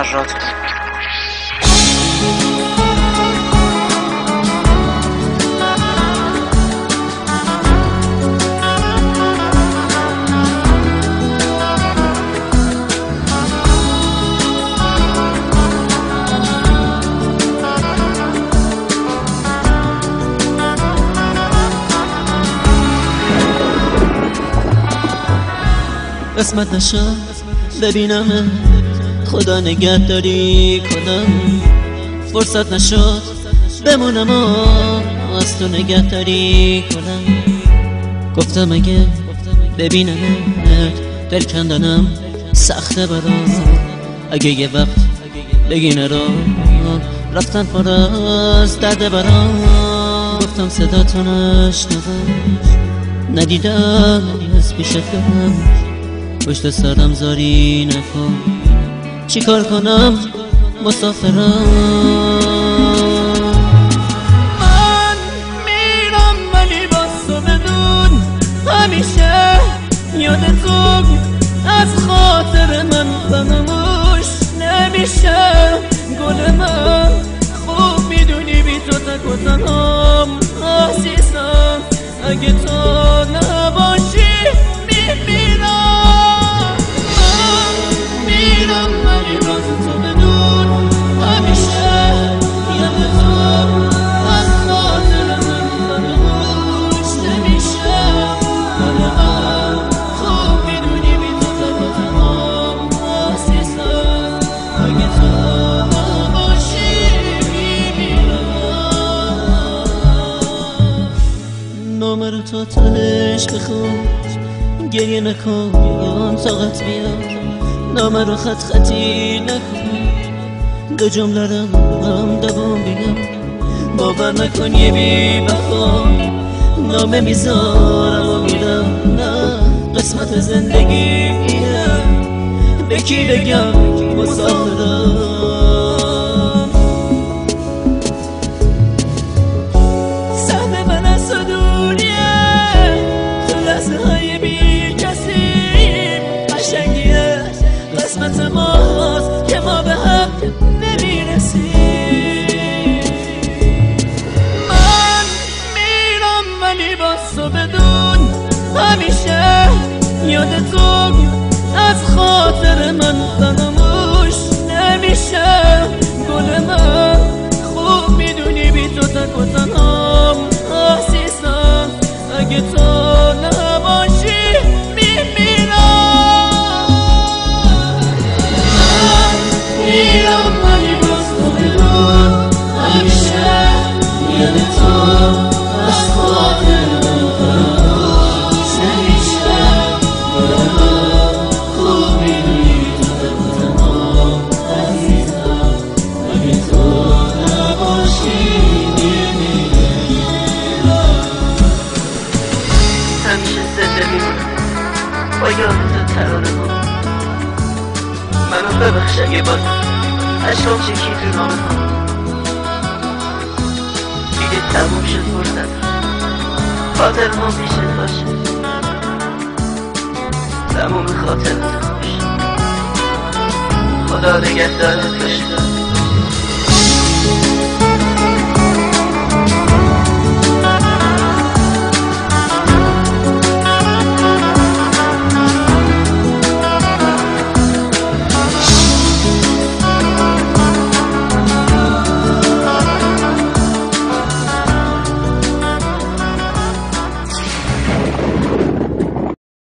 فرات. قسمت نشد ببینم خدا نگهداری کنم، فرصت نشد بمونم و از تو نگهداری کنم. گفتم اگه ببینمت دل کندنم سخته برام، اگه یه وقت بگی نرو رفتن پر از درد برام. گفتم صدا تو نشنوم ندیدم از پیشت برم، پشت سرم زاری نکن چی کار کنم مسافرم. من میرم ولی باز تو بدون همیشه یاد تو از خاطر من فراموش نمیشه. گل من خوب میدونی بی تو تک و تنهام عزیزم، اگه تو نباشی میمیرم. نامه رو تا تهش بخون، گریه نکن طاقت بیاد، نامه رو خط خطی نکن، دو جمله رو هم دوام بگم. باور نکن یه بی وفا نامه میذارم و میرم، نه قسمت زندگیه به کی بگم مسافرم. قسمت ماست که ما به هم نمیرسیم. من میرم ولی باز تو بدون همیشه یاد تو از خاطر من فراموش نمیشه. گل من خوب میدونی بی تو تک و تنهام عزیزم، اگه تو نباشی میمیرم. میرم ولی باز تو بدون همیشه یاد تو از خاطر من فراموش نمیشه. گل من خوب میدونی تو تک و تنهام عزیزم، اگه تو نباشی میمیرم. همیشه زنده میمونم با یادت ترانه ها. منو ببخش اگه باز عشقم چکی تو نامه ها. دیگه تموم شد فرصت خاطر ما پیشت باشه، تموم خاطرت باشه. خدا نگهدارت باشه.